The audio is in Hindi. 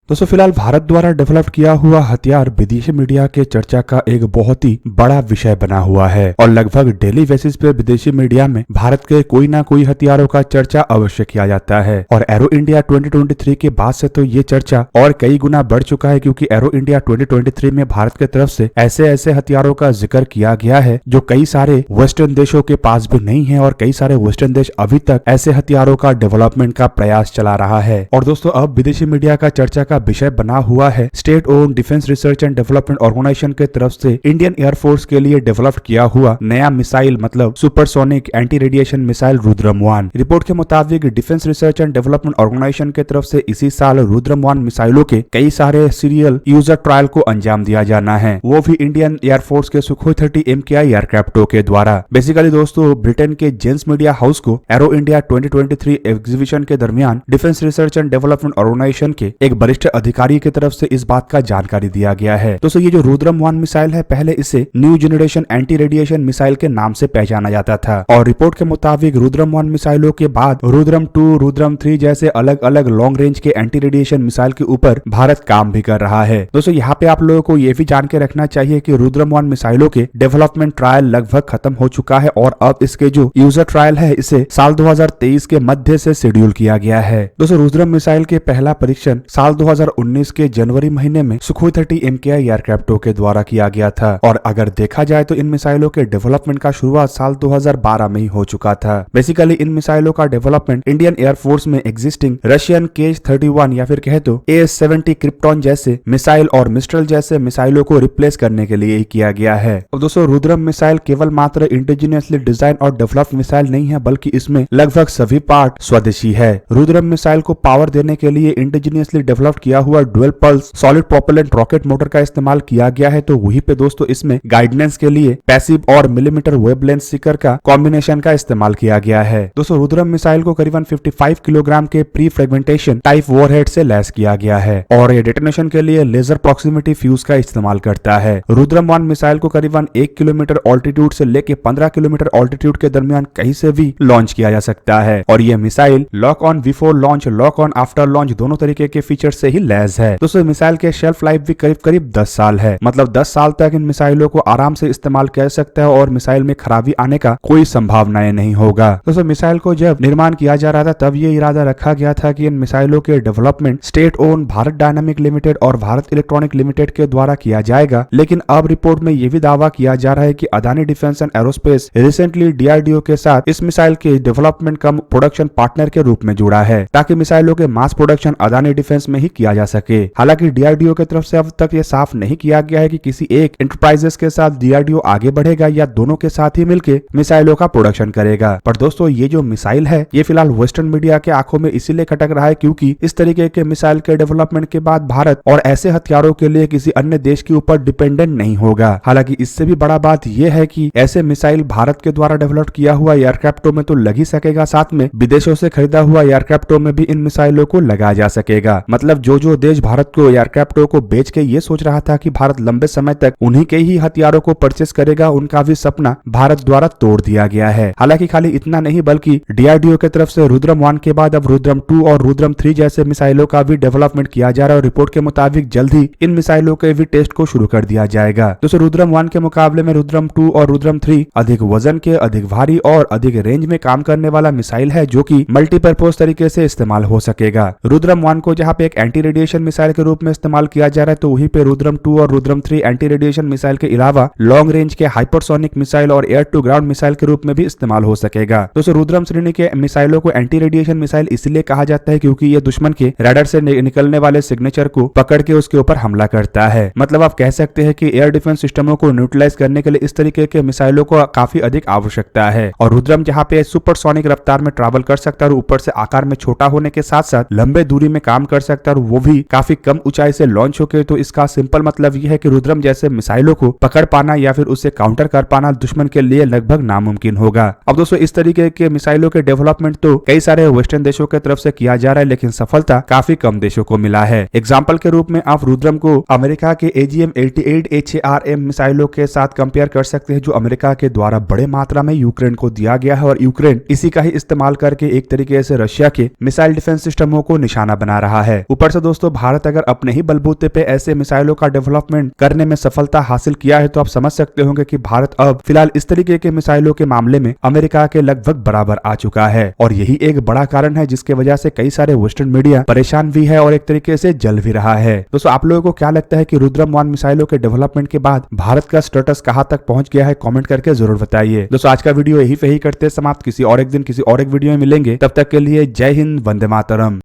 दोस्तों फिलहाल भारत द्वारा डेवलप किया हुआ हथियार विदेशी मीडिया के चर्चा का एक बहुत ही बड़ा विषय बना हुआ है और लगभग डेली बेसिस पे विदेशी मीडिया में भारत के कोई ना कोई हथियारों का चर्चा अवश्य किया जाता है। और एरो इंडिया 2023 के बाद से तो ये चर्चा और कई गुना बढ़ चुका है, क्योंकि एरो इंडिया 2023 में भारत की तरफ से ऐसे ऐसे हथियारों का जिक्र किया गया है जो कई सारे वेस्टर्न देशों के पास भी नहीं है और कई सारे वेस्टर्न देश अभी तक ऐसे हथियारों का डेवलपमेंट का प्रयास चला रहा है। और दोस्तों अब विदेशी मीडिया का चर्चा का विषय बना हुआ है state own defence research and development organisation के तरफ से इंडियन एयरफोर्स के लिए डेवलप किया हुआ नया मिसाइल मतलब supersonic anti radiation missile Rudram one. Report के मुताबिक defence research and development organisation के तरफ से इसी साल रुद्रम-1 मिसाइलों के कई सारे सीरियल यूजर ट्रायल को अंजाम दिया जाना है, वो भी इंडियन एयरफोर्स के सुखोई 30 MKI एयरक्राफ्टों के द्वारा। बेसिकली दोस्तों ब्रिटेन के जेंस मीडिया हाउस को एरो इंडिया 2023 एग्जीबिशन के दरमियान defence research and development organisation के एक वरिष्ठ अधिकारी की तरफ से इस बात का जानकारी दिया गया है। दोस्तों ये जो रुद्रम-1 मिसाइल है पहले इसे new generation anti radiation missile के नाम से पहचाना जाता था और रिपोर्ट के मुताबिक रुद्रम-1 मिसाइलों के बाद रुद्रम-2, रुद्रम-3 जैसे अलग अलग लॉन्ग रेंज के एंटी रेडिएशन मिसाइल के ऊपर भारत काम भी कर रहा है। दोस्तों यहाँ पे आप लोगों को ये भी जान के रखना चाहिए कि रुद्रम-1 मिसाइलों के डेवलपमेंट ट्रायल लगभग खत्म हो चुका है और अब इसके जो यूजर ट्रायल है इसे साल 2023 के मध्य से शेड्यूल किया गया है। दोस्तों रुद्रम मिसाइल के पहला परीक्षण साल 2019 के जनवरी महीने में सुखोई 30 MKI एयरक्राफ्टों के द्वारा किया गया था और अगर देखा जाए तो इन मिसाइलों के डेवलपमेंट का शुरुआत साल 2012 में ही हो चुका था। बेसिकली इन मिसाइलों का डेवलपमेंट इंडियन एयरफोर्स में एग्जिस्टिंग रशियन KH-31 या फिर कहे तो AS-70 क्रिप्टॉन जैसे मिसाइल और मिस्ट्रल जैसे मिसाइलों को रिप्लेस करने के लिए ही किया गया है। और दोस्तों रुद्रम मिसाइल केवल मात्र इंडिजिनियसली डिजाइन और डेवलप मिसाइल नहीं है, बल्कि इसमें लगभग सभी पार्ट स्वदेशी है। रुद्रम मिसाइल को पावर देने के लिए इंडिजिनियसली डेवलप किया हुआ dual pulse solid propellant rocket motor का इस्तेमाल किया गया है। तो वहीं पे दोस्तों इसमें गाइडेंस के लिए पैसिव और मिलीमीटर वेवलेंथ सीकर का कॉम्बिनेशन का इस्तेमाल किया गया है। दोस्तों रुद्रम मिसाइल को करीबन 55 किलोग्राम के प्री फ्रेगमेंटेशन टाइप वॉरहेड से लैस किया गया है और ये डेटोनेशन के लिए लेजर प्रॉक्सिमिटी फ्यूज का इस्तेमाल करता है। रुद्रम-1 मिसाइल को करीबन 1 किलोमीटर ऑल्टीट्यूड से लेके 15 किलोमीटर ऑल्टीट्यूड के दरमियान कहीं से भी लॉन्च किया जा सकता है और यह missile lock on before launch, lock on after launch दोनों तरीके के फीचर से ही लैस है। दोस्तों मिसाइल के शेल्फ लाइफ भी करीब 10 साल है, मतलब 10 साल तक इन मिसाइलों को आराम से इस्तेमाल किया जा सकता है और मिसाइल में खराबी आने का कोई संभावनाएं नहीं होगा। दोस्तों मिसाइल को जब निर्माण किया जा रहा था तब ये इरादा रखा गया था कि इन मिसाइलों के development state own Bharat dynamic limited और भारत इलेक्ट्रॉनिक लिमिटेड के द्वारा किया जाएगा, लेकिन अब रिपोर्ट में यह भी दावा किया जा रहा है कि Adani defence and aerospace recently DRDO के साथ इस मिसाइल के डेवलपमेंट का प्रोडक्शन पार्टनर के रूप में जुड़ा है ताकि मिसाइलों के मास प्रोडक्शन अदानी डिफेंस में ही किया जा सके। हालांकि DRDO की तरफ से अब तक ये साफ नहीं किया गया है कि किसी एक एंटरप्राइजेस के साथ DRDO आगे बढ़ेगा या दोनों के साथ ही मिलकर मिसाइलों का प्रोडक्शन करेगा। पर दोस्तों ये जो मिसाइल है ये फिलहाल वेस्टर्न मीडिया के आंखों में इसीलिए खटक रहा है क्योंकि इस तरीके के मिसाइल के डेवलपमेंट के बाद भारत और ऐसे हथियारों के लिए किसी अन्य देश के ऊपर डिपेंडेंट नहीं होगा। हालांकि इससे भी बड़ा बात यह है कि ऐसे मिसाइल भारत के द्वारा डेवलप किया हुआ एयरक्राफ्टों में तो लग ही सकेगा, साथ में विदेशों से खरीदा हुआ एयरक्राफ्टों में भी इन मिसाइलों को लगाया जा सकेगा। मतलब जो देश भारत को एयरक्राफ्टों को बेच के ये सोच रहा था कि भारत लंबे समय तक उन्हीं के ही हथियारों को परचेस करेगा, उनका भी सपना भारत द्वारा तोड़ दिया गया है। हालांकि खाली इतना नहीं बल्कि DRDO की तरफ से रुद्रम-1 के बाद अब रुद्रम-2 और रुद्रम-3 जैसे मिसाइलों का भी डेवलपमेंट किया जा रहा है और रिपोर्ट के मुताबिक जल्द ही इन मिसाइलों के भी टेस्ट को शुरू कर दिया जाएगा। दोस्तों रुद्रम-1 के मुकाबले में रुद्रम-2 और रुद्रम-3 अधिक वजन के, अधिक भारी और अधिक रेंज में काम करने वाला मिसाइल है जो कि मल्टीपर्पज तरीके से इस्तेमाल हो सकेगा। रुद्रम-1 को जहाँ पे एक एंटी रेडिएशन मिसाइल के रूप में इस्तेमाल किया जा रहा है तो वहीं पे रुद्रम-2 और रुद्रम-3 एंटी रेडिएशन मिसाइल के अलावा लॉन्ग रेंज के हाइपरसोनिक मिसाइल और एयर टू ग्राउंड मिसाइल के रूप में भी इस्तेमाल हो सकेगा। दोस्तों रुद्रम श्रेणी के मिसाइलों को एंटी रेडिएशन मिसाइल इसलिए कहा जाता है क्योंकि ये दुश्मन के रडार से निकलने वाले सिग्नेचर को पकड़ के उसके ऊपर हमला करता है। मतलब आप कह सकते हैं कि एयर डिफेंस सिस्टमों को न्यूट्रलाइज करने के लिए इस तरीके के मिसाइलों को काफी अधिक आवश्यकता है और रुद्रम जहाँ पे सुपरसोनिक रफ्तार में ट्रैवल कर सकता है और ऊपर से आकार में छोटा होने के साथ साथ लंबे दूरी में काम कर सकता है और वो भी काफी कम ऊंचाई से लॉन्च होके, तो इसका सिंपल मतलब यह है कि रुद्रम जैसे मिसाइलों को पकड़ पाना या फिर उसे काउंटर कर पाना दुश्मन के लिए लगभग नामुमकिन होगा। अब दोस्तों इस तरीके के मिसाइलों के डेवलपमेंट तो कई सारे वेस्टर्न देशों की तरफ से किया जा रहा है, लेकिन सफलता काफी कम देशों को मिला है। एग्जाम्पल के रूप में आप रुद्रम को अमेरिका के AGM-88 HARM मिसाइलों के साथ कंपेयर कर सकते हैं जो अमेरिका के द्वारा बड़े मात्रा में यूक्रेन को दिया गया है और यूक्रेन इसी का ही इस्तेमाल करके एक तरीके से रशिया के मिसाइल डिफेंस सिस्टमों को निशाना बना रहा है। ऊपर से से दोस्तों भारत अगर अपने ही बलबूते पे ऐसे मिसाइलों का डेवलपमेंट करने में सफलता हासिल किया है तो आप समझ सकते होंगे कि भारत अब फिलहाल इस तरीके के मिसाइलों के मामले में अमेरिका के लगभग बराबर आ चुका है। और यही एक बड़ा कारण है जिसके वजह से कई सारे वेस्टर्न मीडिया परेशान भी है और एक तरीके से जल भी रहा है। दोस्तों आप लोगों को क्या लगता है कि रुद्रम 1 मिसाइलों के डेवलपमेंट के बाद भारत का स्टेटस कहां तक पहुंच गया है? कमेंट करके जरूर बताइए। दोस्तों आज का वीडियो यही पे ही करते समाप्त। किसी और एक दिन किसी और एक वीडियो में मिलेंगे, तब तक के लिए जय हिंद, वंदे मातरम।